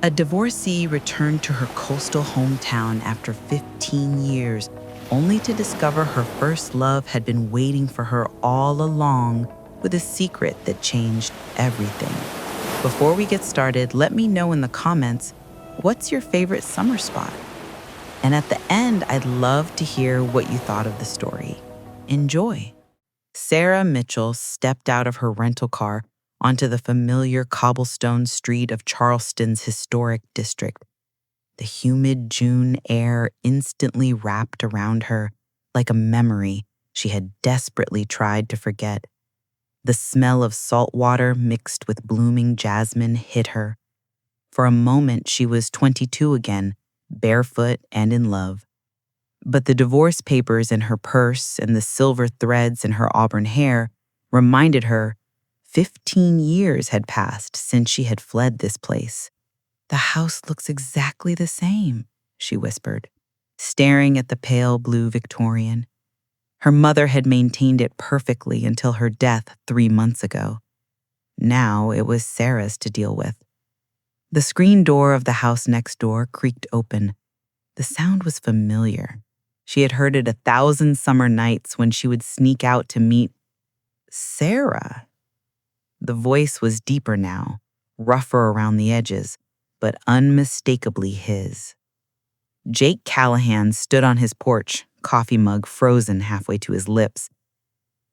A divorcee returned to her coastal hometown after 15 years, only to discover her first love had been waiting for her all along with a secret that changed everything. Before we get started, let me know in the comments, what's your favorite summer spot? And at the end, I'd love to hear what you thought of the story. Enjoy. Sarah Mitchell stepped out of her rental car onto the familiar cobblestone street of Charleston's historic district. The humid June air instantly wrapped around her like a memory she had desperately tried to forget. The smell of salt water mixed with blooming jasmine hit her. For a moment, she was 22 again, barefoot and in love. But the divorce papers in her purse and the silver threads in her auburn hair reminded her 15 years had passed since she had fled this place. "The house looks exactly the same," she whispered, staring at the pale blue Victorian. Her mother had maintained it perfectly until her death 3 months ago. Now it was Sarah's to deal with. The screen door of the house next door creaked open. The sound was familiar. She had heard it 1,000 summer nights when she would sneak out to meet Sarah. The voice was deeper now, rougher around the edges, but unmistakably his. Jake Callahan stood on his porch, coffee mug frozen halfway to his lips.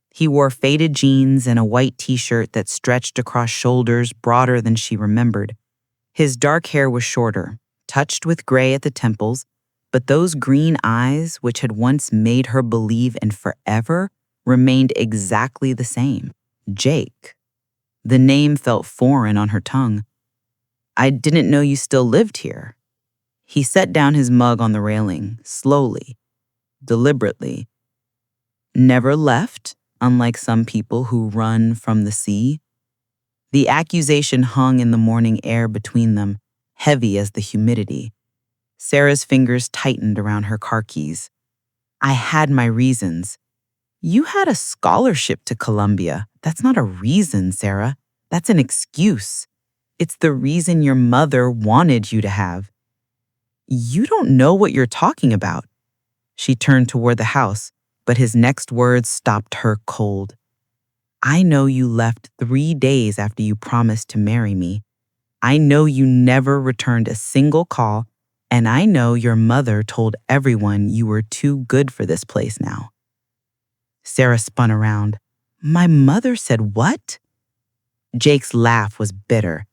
He wore faded jeans and a white t-shirt that stretched across shoulders broader than she remembered. His dark hair was shorter, touched with gray at the temples, but those green eyes, which had once made her believe in forever, remained exactly the same. Jake. The name felt foreign on her tongue. "I didn't know you still lived here." He set down his mug on the railing, slowly, deliberately. "Never left, unlike some people who run from the sea?" The accusation hung in the morning air between them, heavy as the humidity. Sarah's fingers tightened around her car keys. "I had my reasons." "You had a scholarship to Columbia. That's not a reason, Sarah. That's an excuse. It's the reason your mother wanted you to have." "You don't know what you're talking about." She turned toward the house, but his next words stopped her cold. "I know you left 3 days after you promised to marry me. I know you never returned a single call, and I know your mother told everyone you were too good for this place now." Sarah spun around. "My mother said what?" Jake's laugh was bitter.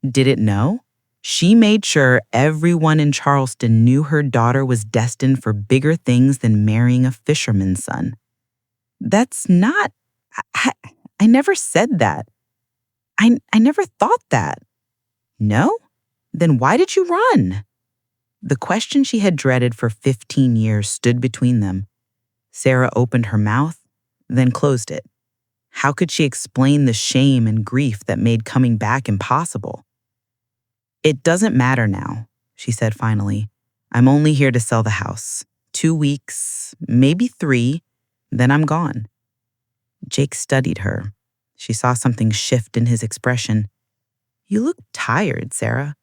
"Didn't know? She made sure everyone in Charleston knew her daughter was destined for bigger things than marrying a fisherman's son." "That's not... I never said that. I never thought that." "No? Then why did you run?" The question she had dreaded for 15 years stood between them. Sarah opened her mouth, then closed it. How could she explain the shame and grief that made coming back impossible? "It doesn't matter now," she said finally. "I'm only here to sell the house. 2 weeks, maybe 3, then I'm gone." Jake studied her. She saw something shift in his expression. "You look tired, Sarah."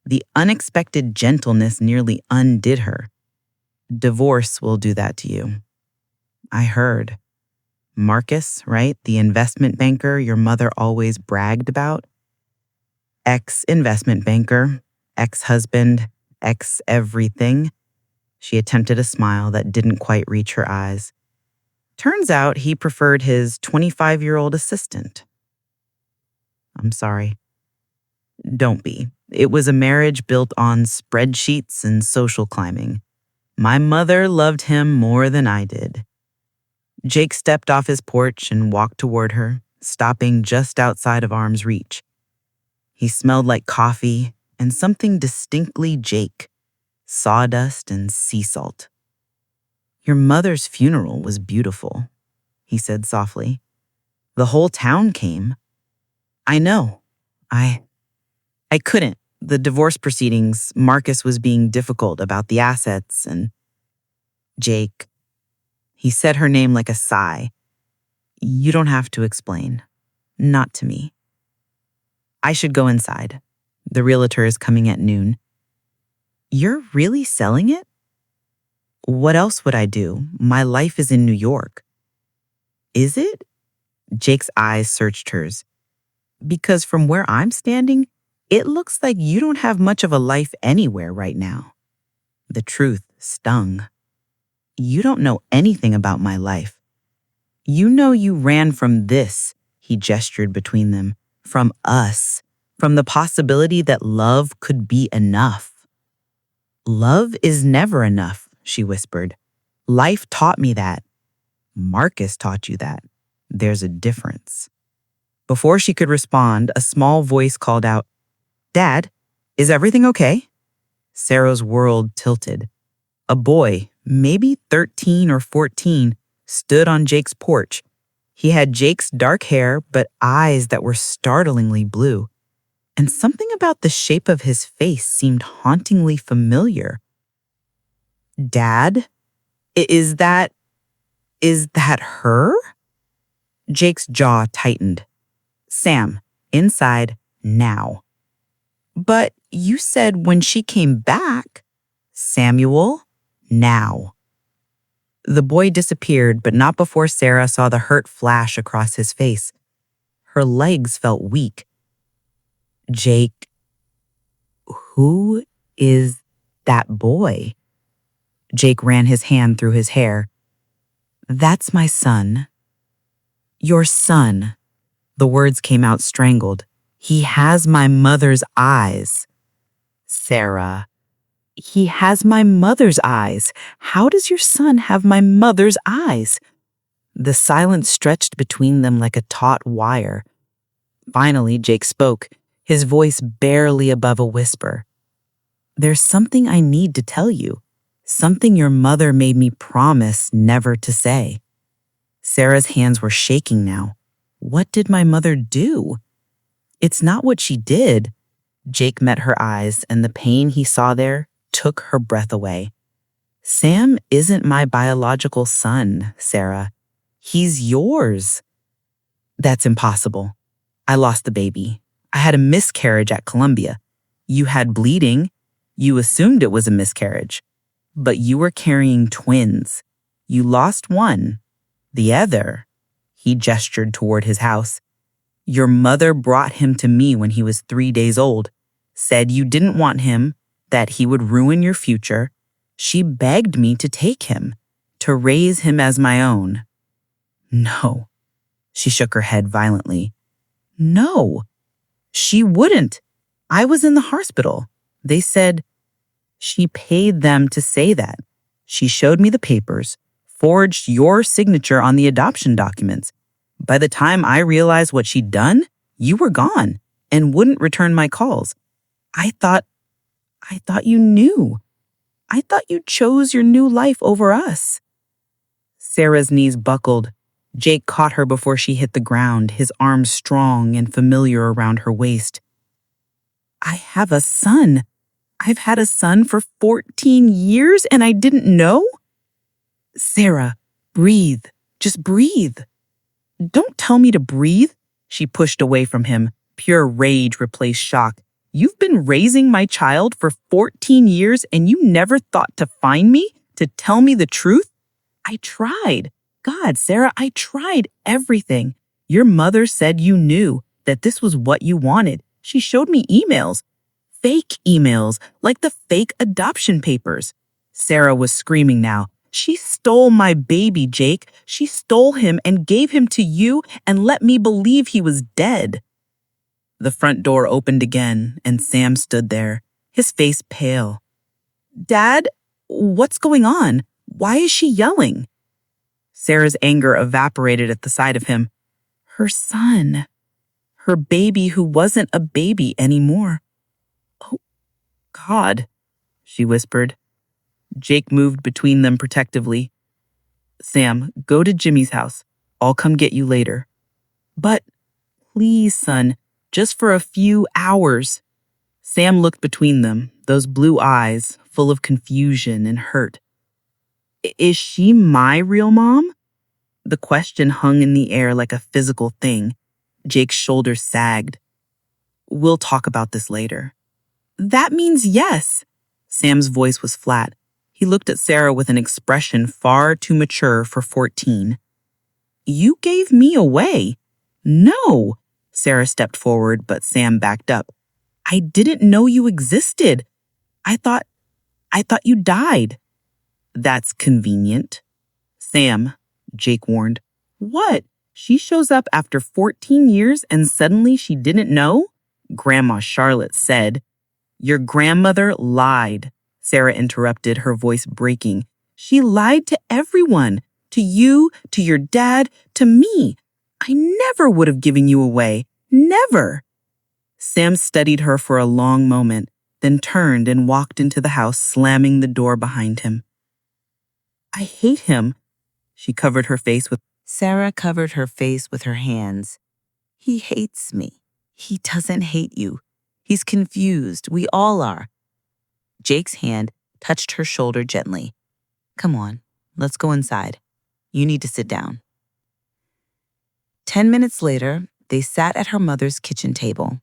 The unexpected gentleness nearly undid her. "Divorce will do that to you." "I heard." "Marcus, right? The investment banker your mother always bragged about?" "Ex-investment banker, ex-husband, ex-everything." She attempted a smile that didn't quite reach her eyes. "Turns out he preferred his 25-year-old assistant." "I'm sorry." "Don't be. It was a marriage built on spreadsheets and social climbing. My mother loved him more than I did." Jake stepped off his porch and walked toward her, stopping just outside of arm's reach. He smelled like coffee and something distinctly Jake, sawdust and sea salt. "Your mother's funeral was beautiful," he said softly. "The whole town came." "I know. I couldn't. The divorce proceedings, Marcus was being difficult about the assets and..." "Jake." He said her name like a sigh. "You don't have to explain. Not to me." "I should go inside." The realtor is coming at noon. You're really selling it? What else would I do? My life is in New York. Is it? Jake's eyes searched hers. Because from where I'm standing, it looks like you don't have much of a life anywhere right now. The truth stung. You don't know anything about my life. You know you ran from this, he gestured between them, from us, from the possibility that love could be enough. Love is never enough, she whispered. Life taught me that. Marcus taught you that. There's a difference. Before she could respond, a small voice called out, Dad, is everything okay? Sarah's world tilted. A boy, maybe 13 or 14, stood on Jake's porch. He had Jake's dark hair, but eyes that were startlingly blue. And something about the shape of his face seemed hauntingly familiar. Dad? Is that her? Jake's jaw tightened. Sam, inside, now. But you said when she came back. Samuel, now. The boy disappeared, but not before Sarah saw the hurt flash across his face. Her legs felt weak. Jake, who is that boy? Jake ran his hand through his hair. That's my son. Your son. The words came out strangled. He has my mother's eyes. Sarah. He has my mother's eyes. How does your son have my mother's eyes? The silence stretched between them like a taut wire. Finally, Jake spoke, his voice barely above a whisper. There's something I need to tell you, something your mother made me promise never to say. Sarah's hands were shaking now. What did my mother do? It's not what she did. Jake met her eyes, and the pain he saw there took her breath away. Sam isn't my biological son, Sarah. He's yours. That's impossible. I lost the baby. I had a miscarriage at Columbia. You had bleeding. You assumed it was a miscarriage. But you were carrying twins. You lost one. The other. He gestured toward his house. Your mother brought him to me when he was 3 days old. Said you didn't want him, that he would ruin your future. She begged me to take him, to raise him as my own. No. She shook her head violently. No. She wouldn't. I was in the hospital. They said she paid them to say that. She showed me the papers, forged your signature on the adoption documents. By the time I realized what she'd done, you were gone and wouldn't return my calls. I thought you knew. I thought you chose your new life over us. Sarah's knees buckled. Jake caught her before she hit the ground, his arms strong and familiar around her waist. I have a son. I've had a son for 14 years and I didn't know? Sarah, breathe. Just breathe. Don't tell me to breathe. She pushed away from him. Pure rage replaced shock. You've been raising my child for 14 years and you never thought to find me, to tell me the truth? I tried. God, Sarah, I tried everything. Your mother said you knew, that this was what you wanted. She showed me emails. Fake emails, like the fake adoption papers. Sarah was screaming now. She stole my baby, Jake. She stole him and gave him to you and let me believe he was dead. The front door opened again, and Sam stood there, his face pale. Dad, what's going on? Why is she yelling? Sarah's anger evaporated at the sight of him. Her son. Her baby who wasn't a baby anymore. Oh, God, she whispered. Jake moved between them protectively. Sam, go to Jimmy's house. I'll come get you later. But, please, son, just for a few hours. Sam looked between them, those blue eyes full of confusion and hurt. Is she my real mom? The question hung in the air like a physical thing. Jake's shoulders sagged. We'll talk about this later. That means yes. Sam's voice was flat. He looked at Sarah with an expression far too mature for 14. You gave me away. No. Sarah stepped forward, but Sam backed up. I didn't know you existed. I thought you died. That's convenient. Sam, Jake warned. What? She shows up after 14 years and suddenly she didn't know? Grandma Charlotte said. Your grandmother lied, Sarah interrupted, her voice breaking. She lied to everyone. To you, to your dad, to me. I never would have given you away. Never. Sam studied her for a long moment, then turned and walked into the house, slamming the door behind him. I hate him. Sarah covered her face with her hands. He hates me. He doesn't hate you. He's confused. We all are. Jake's hand touched her shoulder gently. Come on, let's go inside. You need to sit down. 10 minutes later, they sat at her mother's kitchen table.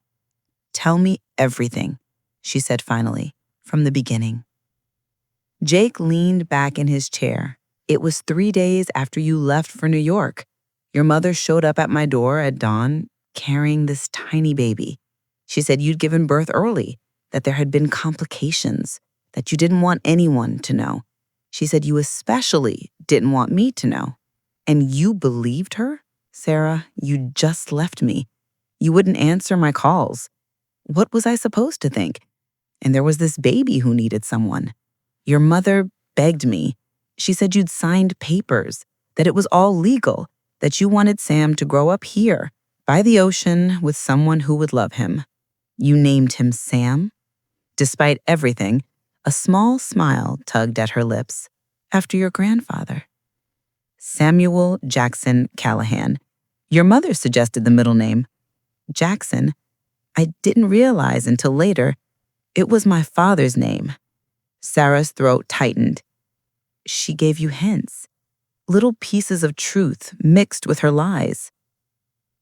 Tell me everything, she said finally, from the beginning. Jake leaned back in his chair. It was 3 days after you left for New York. Your mother showed up at my door at dawn carrying this tiny baby. She said you'd given birth early, that there had been complications, that you didn't want anyone to know. She said you especially didn't want me to know. And you believed her? Sarah, you just left me. You wouldn't answer my calls. What was I supposed to think? And there was this baby who needed someone. Your mother begged me. She said you'd signed papers, that it was all legal, that you wanted Sam to grow up here, by the ocean, with someone who would love him. You named him Sam? Despite everything, a small smile tugged at her lips. After your grandfather. Samuel Jackson Callahan. Your mother suggested the middle name. Jackson. I didn't realize until later it was my father's name. Sarah's throat tightened. She gave you hints, little pieces of truth mixed with her lies.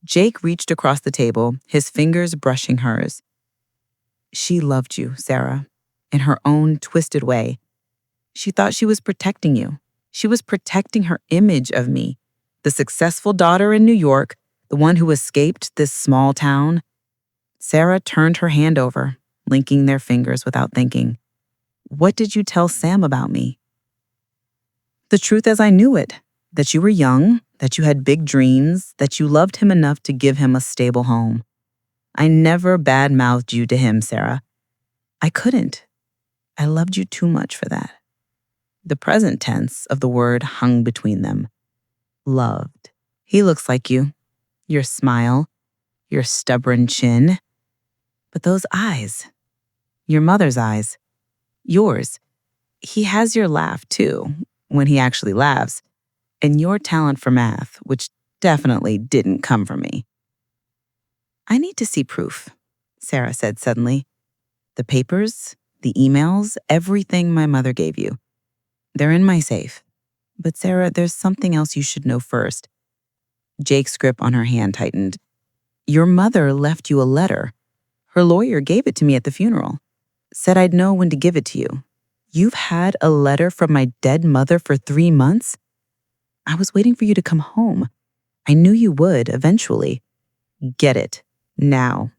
Jake reached across the table, his fingers brushing hers. She loved you, Sarah, in her own twisted way. She thought she was protecting you. She was protecting her image of me, the successful daughter in New York, the one who escaped this small town. Sarah turned her hand over, linking their fingers without thinking. What did you tell Sam about me? The truth as I knew it, that you were young, that you had big dreams, that you loved him enough to give him a stable home. I never badmouthed you to him, Sarah. I couldn't. I loved you too much for that. The present tense of the word hung between them. Loved. He looks like you. Your smile, your stubborn chin. But those eyes, your mother's eyes, yours. He has your laugh, too, when he actually laughs, and your talent for math, which definitely didn't come from me. I need to see proof, Sarah said suddenly. The papers, the emails, everything my mother gave you. They're in my safe. But Sarah, there's something else you should know first. Jake's grip on her hand tightened. Your mother left you a letter. Her lawyer gave it to me at the funeral. Said I'd know when to give it to you. You've had a letter from my dead mother for 3 months? I was waiting for you to come home. I knew you would eventually. Get it. Now.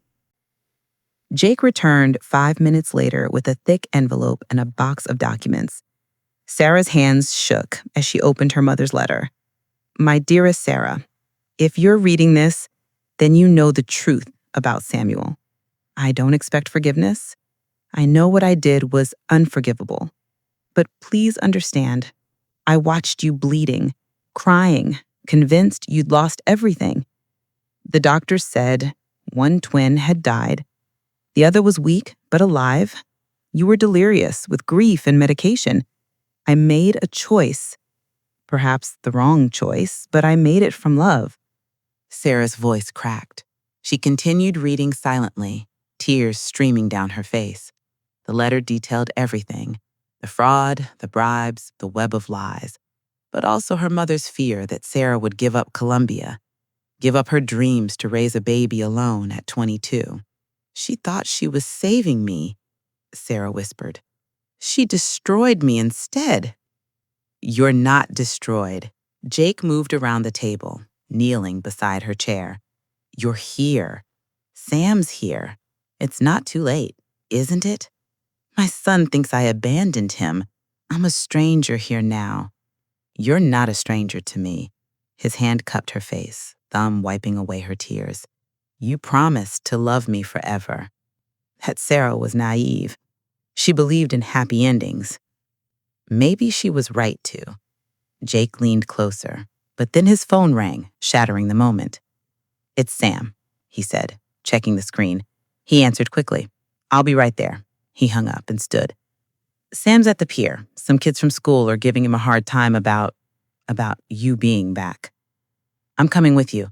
Jake returned 5 minutes later with a thick envelope and a box of documents. Sarah's hands shook as she opened her mother's letter. My dearest Sarah, if you're reading this, then you know the truth about Samuel. I don't expect forgiveness. I know what I did was unforgivable. But please understand, I watched you bleeding, crying, convinced you'd lost everything. The doctors said one twin had died. The other was weak but alive. You were delirious with grief and medication. I made a choice. Perhaps the wrong choice, but I made it from love. Sarah's voice cracked. She continued reading silently, tears streaming down her face. The letter detailed everything, the fraud, the bribes, the web of lies, but also her mother's fear that Sarah would give up Columbia, give up her dreams to raise a baby alone at 22. She thought she was saving me, Sarah whispered. She destroyed me instead. You're not destroyed. Jake moved around the table, kneeling beside her chair. You're here. Sam's here. It's not too late, isn't it? My son thinks I abandoned him. I'm a stranger here now. You're not a stranger to me. His hand cupped her face, thumb wiping away her tears. You promised to love me forever. That Sarah was naive. She believed in happy endings. Maybe she was right to. Jake leaned closer, but then his phone rang, shattering the moment. It's Sam, he said, checking the screen. He answered quickly. I'll be right there. He hung up and stood. Sam's at the pier. Some kids from school are giving him a hard time about you being back. I'm coming with you.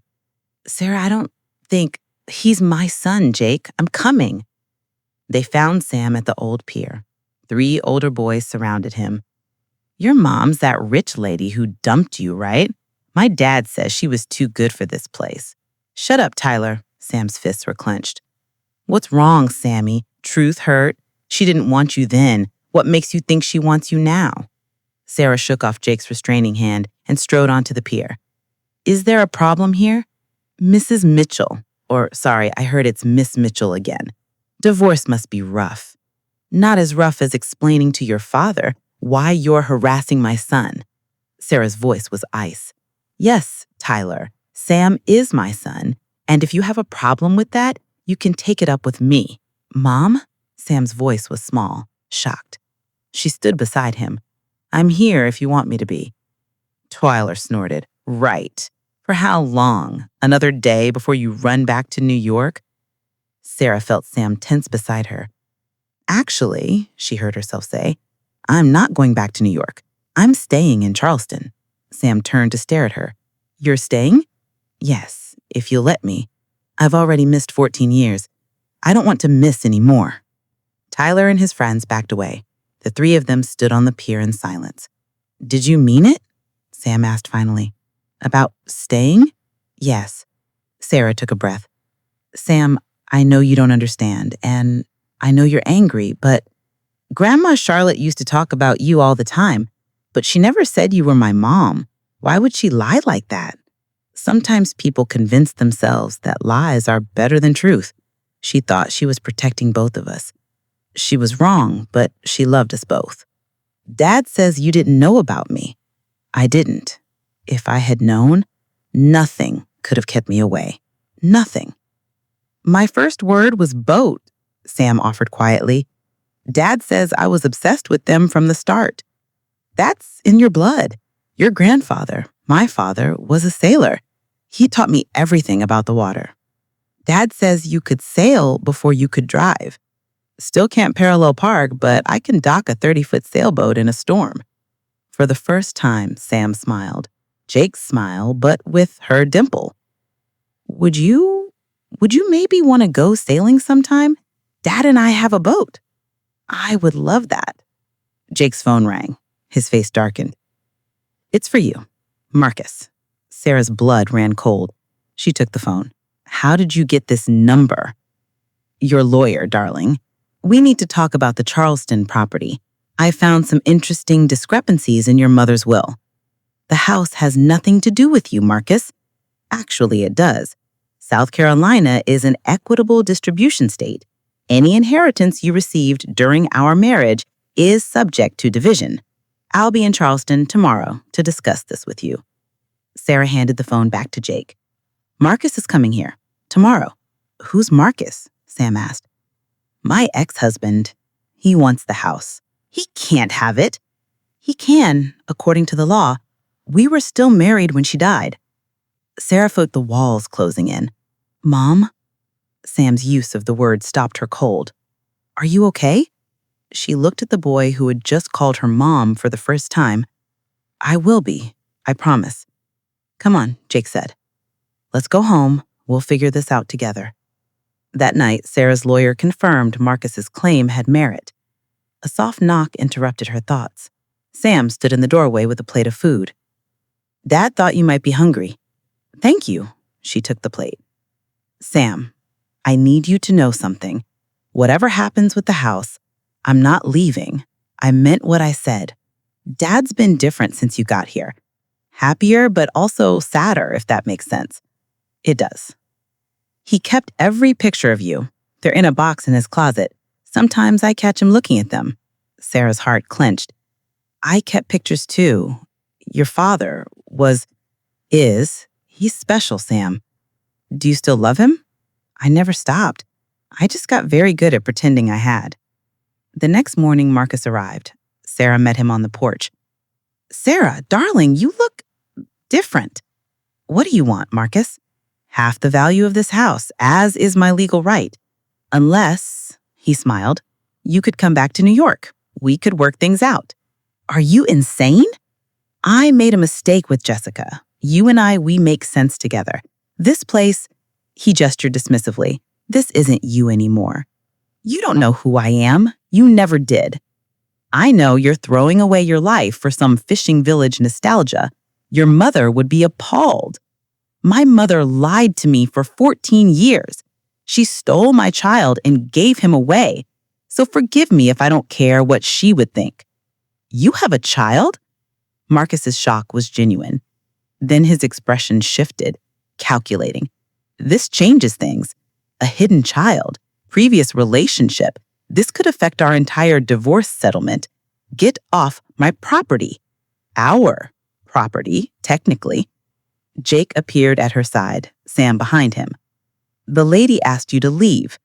Sarah, I don't think... He's my son, Jake. I'm coming. They found Sam at the old pier. 3 older boys surrounded him. Your mom's that rich lady who dumped you, right? My dad says she was too good for this place. Shut up, Tyler. Sam's fists were clenched. What's wrong, Sammy? Truth hurt? She didn't want you then. What makes you think she wants you now? Sarah shook off Jake's restraining hand and strode onto the pier. Is there a problem here? Mrs. Mitchell. I heard it's Miss Mitchell again. Divorce must be rough. Not as rough as explaining to your father why you're harassing my son. Sarah's voice was ice. Yes, Tyler, Sam is my son, and if you have a problem with that, you can take it up with me. Mom? Sam's voice was small, shocked. She stood beside him. I'm here if you want me to be. Tyler snorted. Right. For how long? Another day before you run back to New York? Sarah felt Sam tense beside her. Actually, she heard herself say, I'm not going back to New York. I'm staying in Charleston. Sam turned to stare at her. You're staying? Yes, if you'll let me. I've already missed 14 years. I don't want to miss any more. Tyler and his friends backed away. The 3 of them stood on the pier in silence. Did you mean it? Sam asked finally. About staying? Yes. Sarah took a breath. Sam, I know you don't understand, and I know you're angry, but Grandma Charlotte used to talk about you all the time, but she never said you were my mom. Why would she lie like that? Sometimes people convince themselves that lies are better than truth. She thought she was protecting both of us. She was wrong, but she loved us both. Dad says you didn't know about me. I didn't. If I had known, nothing could have kept me away. Nothing. My first word was boat, Sam offered quietly. Dad says I was obsessed with them from the start. That's in your blood. Your grandfather, my father, was a sailor. He taught me everything about the water. Dad says you could sail before you could drive. Still can't parallel park, but I can dock a 30-foot sailboat in a storm. For the first time, Sam smiled. Jake's smile, but with her dimple. Would you maybe want to go sailing sometime? Dad and I have a boat. I would love that. Jake's phone rang. His face darkened. It's for you, Marcus. Sarah's blood ran cold. She took the phone. How did you get this number? Your lawyer, darling. We need to talk about the Charleston property. I found some interesting discrepancies in your mother's will. The house has nothing to do with you, Marcus. Actually, it does. South Carolina is an equitable distribution state. Any inheritance you received during our marriage is subject to division. I'll be in Charleston tomorrow to discuss this with you. Sarah handed the phone back to Jake. Marcus is coming here. Tomorrow. Who's Marcus? Sam asked. My ex-husband. He wants the house. He can't have it. He can, according to the law. We were still married when she died. Sarah felt the walls closing in. Mom? Sam's use of the word stopped her cold. Are you okay? She looked at the boy who had just called her mom for the first time. I will be, I promise. Come on, Jake said. Let's go home. We'll figure this out together. That night, Sarah's lawyer confirmed Marcus's claim had merit. A soft knock interrupted her thoughts. Sam stood in the doorway with a plate of food. Dad thought you might be hungry. Thank you. She took the plate. Sam, I need you to know something. Whatever happens with the house, I'm not leaving. I meant what I said. Dad's been different since you got here. Happier, but also sadder, if that makes sense. It does. He kept every picture of you. They're in a box in his closet. Sometimes I catch him looking at them. Sarah's heart clenched. I kept pictures too. Your father he's special, Sam. Do you still love him? I never stopped. I just got very good at pretending I had. The next morning, Marcus arrived. Sarah met him on the porch. Sarah, darling, you look different. What do you want, Marcus? Half the value of this house, as is my legal right. Unless, he smiled, you could come back to New York. We could work things out. Are you insane? I made a mistake with Jessica. You and we make sense together. This place, he gestured dismissively, this isn't you anymore. You don't know who I am. You never did. I know you're throwing away your life for some fishing village nostalgia. Your mother would be appalled. My mother lied to me for 14 years. She stole my child and gave him away. So forgive me if I don't care what she would think. You have a child? Marcus's shock was genuine. Then his expression shifted, calculating. This changes things. A hidden child, previous relationship. This could affect our entire divorce settlement. Get off my property. Our property, technically. Jake appeared at her side, Sam behind him. The lady asked you to leave.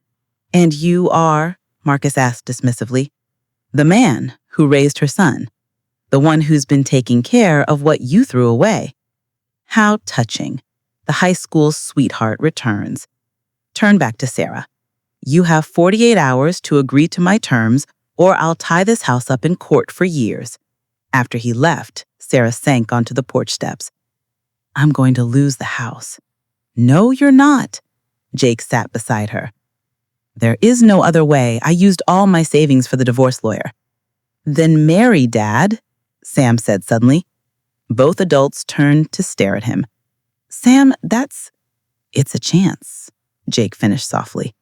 And you are, Marcus asked dismissively, the man who raised her son, the one who's been taking care of what you threw away. How touching. The high school sweetheart returns. Turn back to Sarah. You have 48 hours to agree to my terms, or I'll tie this house up in court for years. After he left, Sarah sank onto the porch steps. I'm going to lose the house. No, you're not. Jake sat beside her. There is no other way. I used all my savings for the divorce lawyer. Then marry Dad, Sam said suddenly. Both adults turned to stare at him. Sam, it's a chance, Jake finished softly.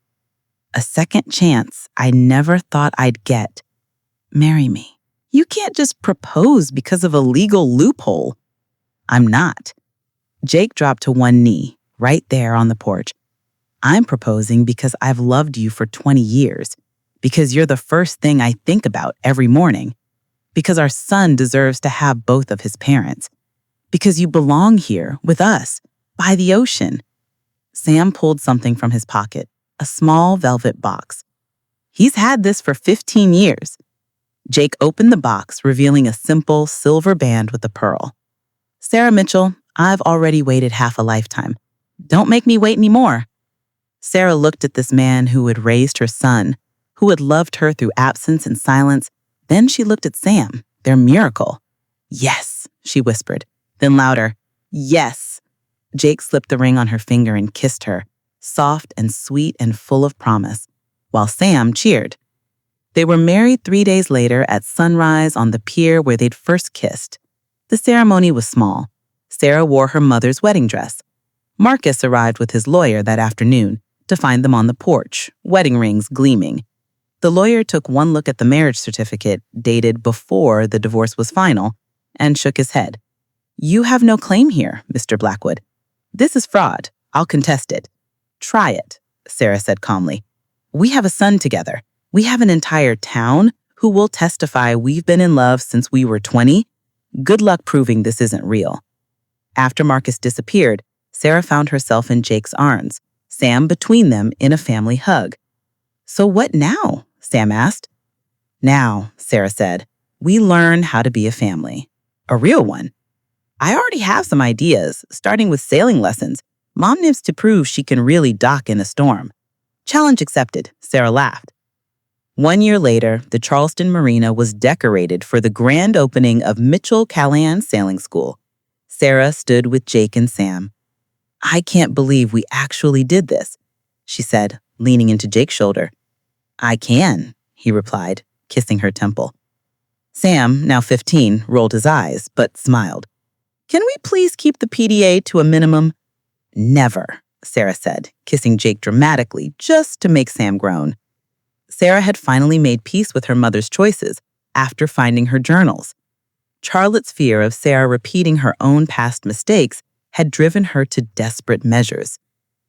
A second chance I never thought I'd get. Marry me. You can't just propose because of a legal loophole. I'm not. Jake dropped to one knee, right there on the porch. I'm proposing because I've loved you for 20 years, because you're the first thing I think about every morning, because our son deserves to have both of his parents, because you belong here with us, by the ocean. Sam pulled something from his pocket, a small velvet box. He's had this for 15 years. Jake opened the box, revealing a simple silver band with a pearl. Sarah Mitchell, I've already waited half a lifetime. Don't make me wait anymore. Sarah looked at this man who had raised her son, who had loved her through absence and silence. Then she looked at Sam, their miracle. Yes, she whispered. Then louder, yes. Jake slipped the ring on her finger and kissed her, soft and sweet and full of promise, while Sam cheered. They were married 3 days later at sunrise on the pier where they'd first kissed. The ceremony was small. Sarah wore her mother's wedding dress. Marcus arrived with his lawyer that afternoon to find them on the porch, wedding rings gleaming. The lawyer took one look at the marriage certificate, dated before the divorce was final, and shook his head. You have no claim here, Mr. Blackwood. This is fraud. I'll contest it. Try it, Sarah said calmly. We have a son together. We have an entire town who will testify we've been in love since we were 20. Good luck proving this isn't real. After Marcus disappeared, Sarah found herself in Jake's arms, Sam between them in a family hug. So what now? Sam asked. Now, Sarah said, we learn how to be a family. A real one. I already have some ideas, starting with sailing lessons. Mom needs to prove she can really dock in a storm. Challenge accepted, Sarah laughed. 1 year later, the Charleston Marina was decorated for the grand opening of Mitchell Callahan Sailing School. Sarah stood with Jake and Sam. I can't believe we actually did this, she said, leaning into Jake's shoulder. I can, he replied, kissing her temple. Sam, now 15, rolled his eyes, but smiled. Can we please keep the PDA to a minimum? Never, Sarah said, kissing Jake dramatically just to make Sam groan. Sarah had finally made peace with her mother's choices after finding her journals. Charlotte's fear of Sarah repeating her own past mistakes had driven her to desperate measures.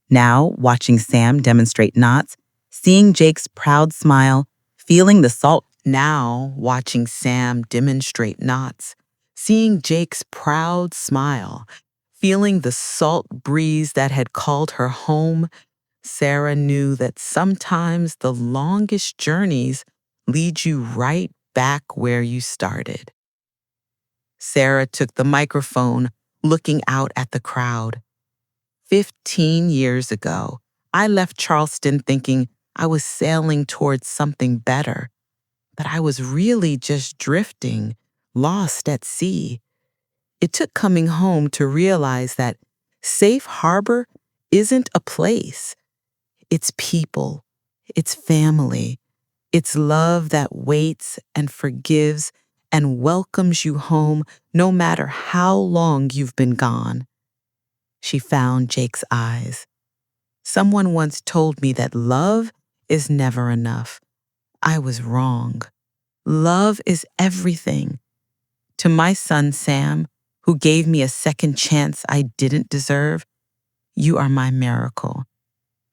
Now, watching Sam demonstrate knots, seeing Jake's proud smile, feeling the salt. Now, watching Sam demonstrate knots, seeing Jake's proud smile, feeling the salt breeze that had called her home, Sarah knew that sometimes the longest journeys lead you right back where you started. Sarah took the microphone, looking out at the crowd. 15 years ago, I left Charleston thinking I was sailing towards something better, but I was really just drifting, lost at sea. It took coming home to realize that safe harbor isn't a place. It's people, it's family, it's love that waits and forgives and welcomes you home no matter how long you've been gone. She found Jake's eyes. Someone once told me that love is never enough. I was wrong. Love is everything. To my son, Sam, who gave me a second chance I didn't deserve, you are my miracle.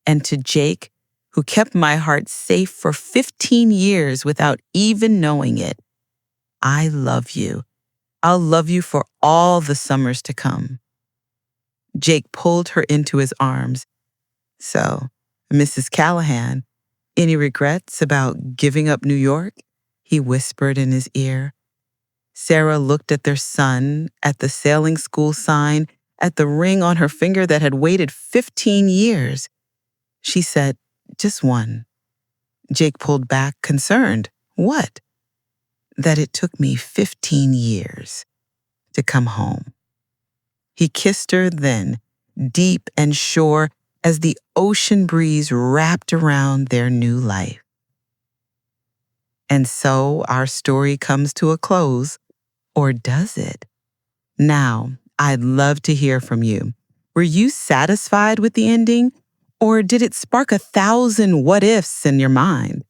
And to Jake, who kept my heart safe for 15 years without even knowing it, I love you. I'll love you for all the summers to come. Jake pulled her into his arms. So, Mrs. Callahan, any regrets about giving up New York? He whispered in his ear. Sarah looked at their son, at the sailing school sign, at the ring on her finger that had waited 15 years. She said, just one. Jake pulled back, concerned. What? That it took me 15 years to come home. He kissed her then, deep and sure, as the ocean breeze wrapped around their new life. And so our story comes to a close, or does it? Now, I'd love to hear from you. Were you satisfied with the ending, or did it spark 1,000 what-ifs in your mind?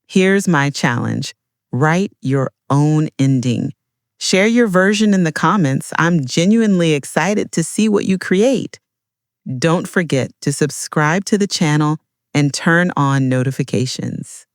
Here's my challenge. Write your own ending. Share your version in the comments. I'm genuinely excited to see what you create. Don't forget to subscribe to the channel and turn on notifications.